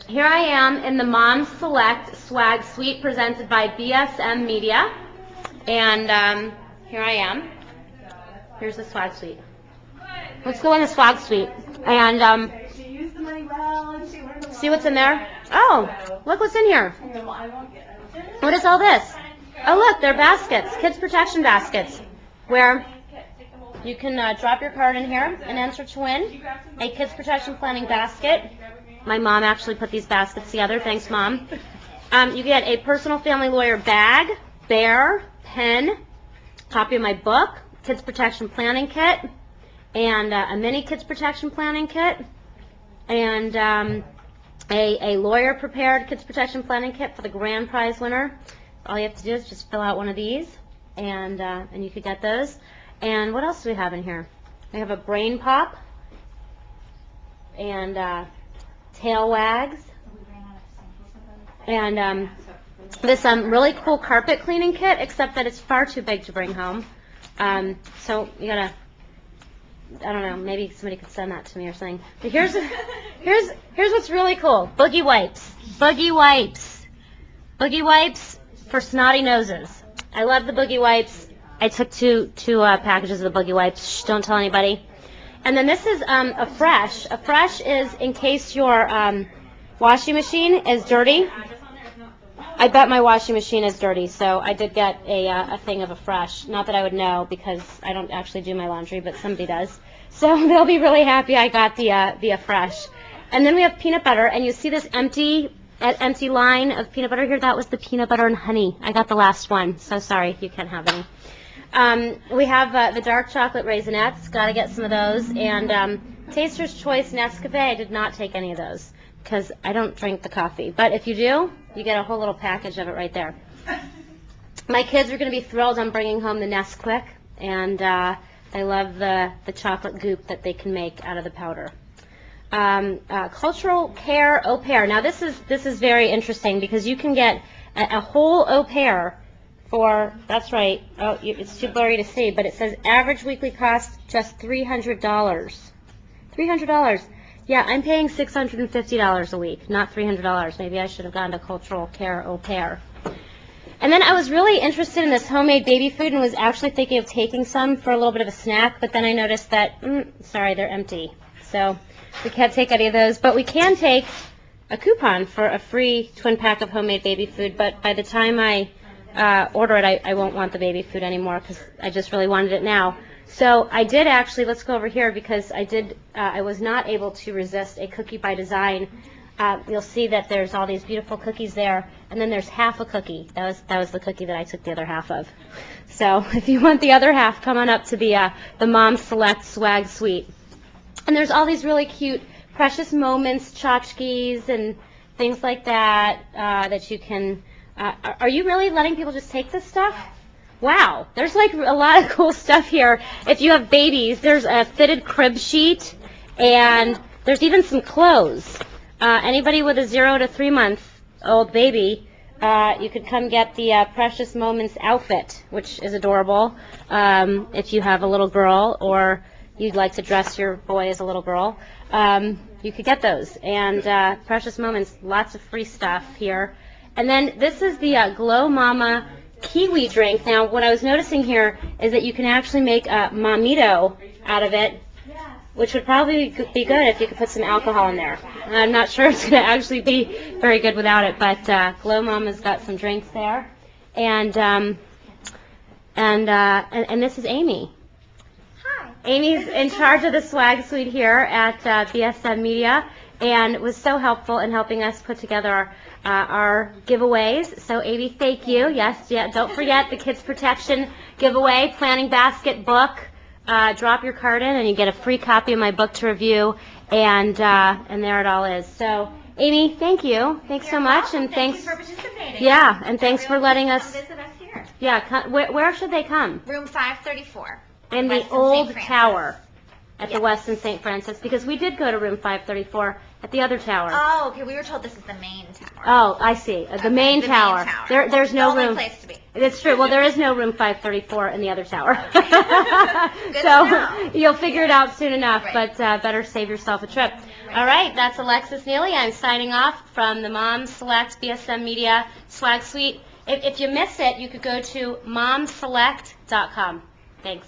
here I am in the Mom Select Swag Suite presented by BSM Media. And here I am. Here's the Swag Suite. Let's go in the Swag Suite and see what's in there. Oh, look what's in here. What is all this? Oh, look, they're baskets, kids protection baskets, where you can drop your card in here and enter to win a kids protection planning basket. My mom actually put these baskets together. Thanks, Mom. You get a personal family lawyer bag, bear, pen, copy of my book, kids protection planning kit, and a mini kids protection planning kit, and a lawyer prepared kids protection planning kit for the grand prize winner. All you have to do is just fill out one of these, and you could get those. And what else do we have in here? We have a brain pop and tail wags, and this really cool carpet cleaning kit, except that it's far too big to bring home. So you gotta, I don't know, maybe somebody could send that to me or something. But here's what's really cool: boogie wipes, boogie wipes, boogie wipes for snotty noses. I love the boogie wipes. I took two packages of the boogie wipes. Shh, don't tell anybody. And then this is a fresh. A fresh is in case your washing machine is dirty. I bet my washing machine is dirty, so I did get a thing of a fresh. Not that I would know because I don't actually do my laundry, but somebody does. So they'll be really happy I got the fresh. And then we have peanut butter, and you see this empty line of peanut butter here. That was the peanut butter and honey. I got the last one, so sorry you can't have any. We have the dark chocolate Raisinets. Got to get some of those. And Taster's Choice Nescafe. I did not take any of those because I don't drink the coffee. But if you do, you get a whole little package of it right there. My kids are going to be thrilled I'm bringing home the Nesquik, and they love the chocolate goop that they can make out of the powder. Cultural Care Au Pair. Now this is very interesting because you can get a whole au pair for, that's right, oh, it's too blurry to see, but it says average weekly cost just $300. $300. Yeah, I'm paying $650 a week, not $300. Maybe I should have gone to Cultural Care Au Pair. And then I was really interested in this homemade baby food and was actually thinking of taking some for a little bit of a snack, but then I noticed that, sorry, they're empty. So we can't take any of those, but we can take a coupon for a free twin pack of homemade baby food, but by the time I order it, I won't want the baby food anymore because I just really wanted it now. So I did actually, let's go over here because I was not able to resist a Cookie by Design. You'll see that there's all these beautiful cookies there, and then there's half a cookie. That was the cookie that I took the other half of. So if you want the other half, come on up to the Mom Select Swag Suite. And there's all these really cute Precious Moments tchotchkes and things like that that you can. Are you really letting people just take this stuff? Wow, there's like a lot of cool stuff here. If you have babies, there's a fitted crib sheet, and there's even some clothes. Anybody with a 0 to 3 month old baby, you could come get the Precious Moments outfit, which is adorable. If you have a little girl or you'd like to dress your boy as a little girl, you could get those. And Precious Moments, lots of free stuff here. And then this is the Glow Mama kiwi drink. Now, what I was noticing here is that you can actually make a Momito out of it, which would probably be good if you could put some alcohol in there. I'm not sure it's going to actually be very good without it, but Glow Mama's got some drinks there. And this is Amy. Hi. Amy's in charge of the swag suite here at BSM Media and was so helpful in helping us put together our giveaways. So Amy, thank you. Yes, yeah, don't forget the Kids Protection giveaway, planning basket book. Drop your card in and you get a free copy of my book to review, and there it all is. So Amy, thank you. Thanks so much, and thanks for participating. Yeah, and thanks for letting us. Visit us here. Yeah, where should they come? Room 534. In the old tower at the Westin St. Francis, because we did go to room 534 at the other tower. Oh, okay. We were told this is the main tower. Oh, I see. The main tower. There's no the only room. place to be. It's true. Well, there is no room 534 in the other tower. Good So to know. you'll figure it out soon enough, Right. but better save yourself a trip. All right, that's Alexis Neely. I'm signing off from the Mom Select BSM Media Swag Suite. If you missed it, you could go to momselect.com. Thanks.